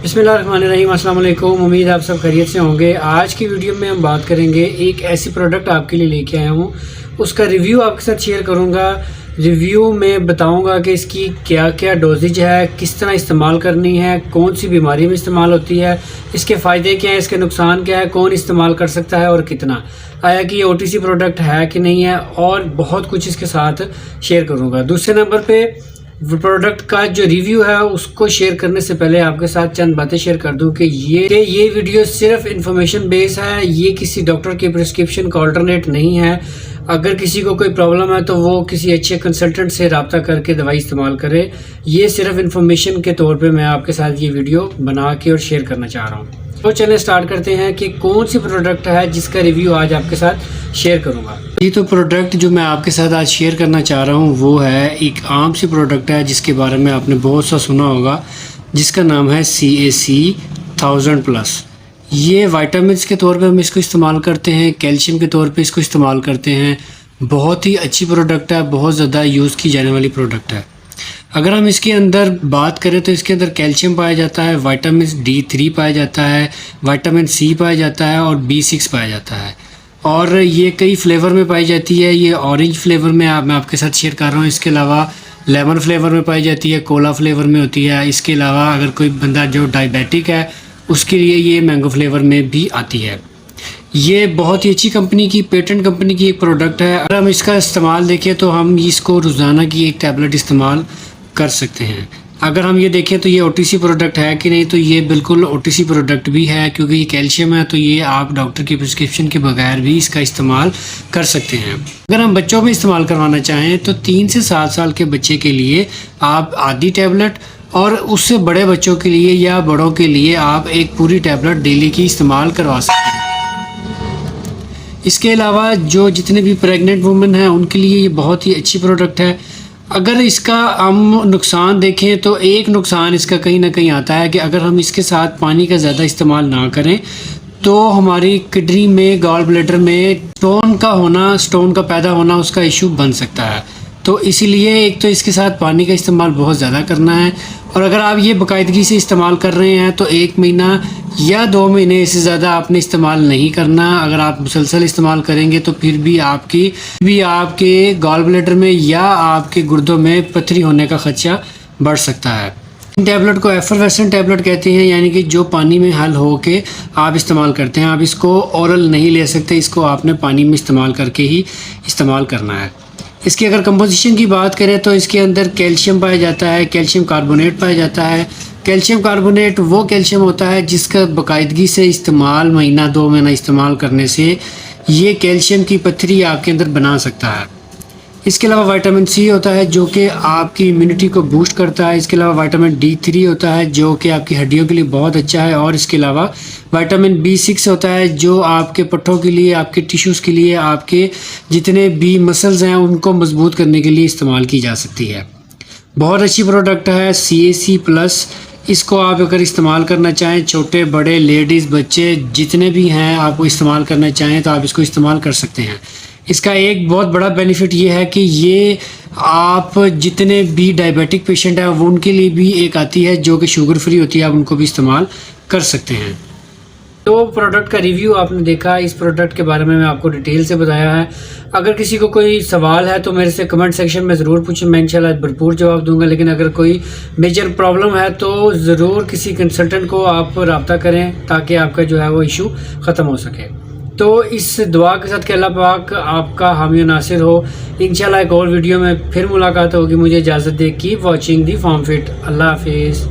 बिस्मिल्लाहिर्रहमानिर्रहीम, अस्सलाम वालेकुम। उम्मीद आप सब खैरियत से होंगे। आज की वीडियो में हम बात करेंगे, एक ऐसी प्रोडक्ट आपके लिए लेके आया हूँ, उसका रिव्यू आपके साथ शेयर करूँगा। रिव्यू में बताऊँगा कि इसकी क्या क्या डोजेज है, किस तरह इस्तेमाल करनी है, कौन सी बीमारी में इस्तेमाल होती है, इसके फ़ायदे क्या हैं, इसके नुकसान क्या है, कौन इस्तेमाल कर सकता है और कितना, आया कि ये OTC प्रोडक्ट है कि नहीं है, और बहुत कुछ इसके साथ शेयर करूँगा। दूसरे नंबर पर प्रोडक्ट का जो रिव्यू है उसको शेयर करने से पहले आपके साथ चंद बातें शेयर कर दूं कि ये वीडियो सिर्फ इन्फॉर्मेशन बेस है, ये किसी डॉक्टर के प्रिस्क्रिप्शन का ऑल्टरनेट नहीं है। अगर किसी को कोई प्रॉब्लम है तो वो किसी अच्छे कंसल्टेंट से रब्ता करके दवाई इस्तेमाल करे। ये सिर्फ इन्फॉर्मेशन के तौर पे मैं आपके साथ ये वीडियो बना के और शेयर करना चाह रहा हूँ। तो चलिए स्टार्ट करते हैं कि कौन सी प्रोडक्ट है जिसका रिव्यू आज आपके साथ शेयर करूंगा। ये तो प्रोडक्ट जो मैं आपके साथ आज शेयर करना चाह रहा हूँ वो है एक आम सी प्रोडक्ट है जिसके बारे में आपने बहुत सा सुना होगा, जिसका नाम है CAC 1000+। ये वाइटामिन्स के तौर पे हम इसको इस्तेमाल करते हैं, कैल्शियम के तौर पे इसको इस्तेमाल करते हैं। बहुत ही अच्छी प्रोडक्ट है, बहुत ज़्यादा यूज़ की जाने वाली प्रोडक्ट है। अगर हम इसके अंदर बात करें तो इसके अंदर कैल्शियम पाया जाता है, विटामिन D3 पाया जाता है, विटामिन C पाया जाता है और B6 पाया जाता है। और ये कई फ्लेवर में पाई जाती है। ये ऑरेंज फ्लेवर में मैं आपके साथ शेयर कर रहा हूँ। इसके अलावा लेमन फ्लेवर में पाई जाती है, कोला फ्लेवर में होती है। इसके अलावा अगर कोई बंदा जो डायबिटिक है उसके लिए ये मैंगो फ्लेवर में भी आती है। ये बहुत ही अच्छी कंपनी की, पेटेंट कंपनी की एक प्रोडक्ट है। अगर हम इसका इस्तेमाल देखें तो हम इसको रोज़ाना की एक टैबलेट इस्तेमाल कर सकते हैं। अगर हम ये देखें तो ये OTC प्रोडक्ट है कि नहीं, तो ये बिल्कुल OTC प्रोडक्ट भी है, क्योंकि ये कैल्शियम है तो ये आप डॉक्टर की प्रिस्क्रिप्शन के बगैर भी इसका इस्तेमाल कर सकते हैं। अगर हम बच्चों में इस्तेमाल करवाना चाहें तो 3 से 7 साल के बच्चे के लिए आप आधी टैबलेट, और उससे बड़े बच्चों के लिए या बड़ों के लिए आप एक पूरी टैबलेट डेली की इस्तेमाल करवा सकते हैं। इसके अलावा जो जितने भी प्रेग्नेंट वुमेन हैं उनके लिए ये बहुत ही अच्छी प्रोडक्ट है। अगर इसका हम नुकसान देखें तो एक नुकसान इसका कहीं ना कहीं आता है कि अगर हम इसके साथ पानी का ज़्यादा इस्तेमाल ना करें तो हमारी किडनी में, गॉल ब्लैडर में स्टोन का पैदा होना उसका इशू बन सकता है। तो इसीलिए एक तो इसके साथ पानी का इस्तेमाल बहुत ज़्यादा करना है, और अगर आप ये बाकायदगी से इस्तेमाल कर रहे हैं तो 1 महीना या 2 महीने से ज़्यादा आपने इस्तेमाल नहीं करना। अगर आप मुसलसल इस्तेमाल करेंगे तो फिर भी आपके गॉल ब्लैडर में या आपके गुर्दों में पथरी होने का खदशा बढ़ सकता है। इन टैबलेट को एफरवेसेंट टैबलेट कहते हैं, यानी कि जो पानी में हल हो के आप इस्तेमाल करते हैं। आप इसको ओरल नहीं ले सकते, इसको आपने पानी में इस्तेमाल करके ही इस्तेमाल करना है। इसकी अगर कंपोजिशन की बात करें तो इसके अंदर कैल्शियम पाया जाता है, कैल्शियम कार्बोनेट पाया जाता है। कैल्शियम कार्बोनेट वो कैल्शियम होता है जिसका बाकायदगी से इस्तेमाल, महीना 2 महीना इस्तेमाल करने से ये कैल्शियम की पथरी आपके अंदर बना सकता है। इसके अलावा विटामिन C होता है जो कि आपकी इम्यूनिटी को बूस्ट करता है। इसके अलावा विटामिन D3 होता है जो कि आपकी हड्डियों के लिए बहुत अच्छा है। और इसके अलावा विटामिन B6 होता है जो आपके पट्टों के लिए, आपके टिश्यूज़ के लिए, आपके जितने भी मसल्स हैं उनको मजबूत करने के लिए इस्तेमाल की जा सकती है। बहुत अच्छी प्रोडक्ट है CAC+। इसको आप अगर इस्तेमाल करना चाहें, छोटे बड़े, लेडीज़, बच्चे जितने भी हैं, आपको इस्तेमाल करना चाहें तो आप इसको इस्तेमाल कर सकते हैं। इसका एक बहुत बड़ा बेनिफिट ये है कि ये आप जितने भी डायबिटिक पेशेंट हैं वो उनके लिए भी एक आती है जो कि शुगर फ्री होती है, आप उनको भी इस्तेमाल कर सकते हैं। तो प्रोडक्ट का रिव्यू आपने देखा, इस प्रोडक्ट के बारे में मैं आपको डिटेल से बताया है। अगर किसी को कोई सवाल है तो मेरे से कमेंट सेक्शन में ज़रूर पूछें, मैं इंशाल्लाह भरपूर जवाब दूंगा। लेकिन अगर कोई मेजर प्रॉब्लम है तो ज़रूर किसी कंसल्टेंट को आप रब्ता करें ताकि आपका जो है वो इशू ख़त्म हो सके। तो इस दुआ के साथ कि अल्लाह पाक आपका हामी नासिर हो। इंशाल्लाह एक और वीडियो में फिर मुलाकात होगी। मुझे इजाज़त दे। Keep watching the form fit. अल्लाह हाफिज़।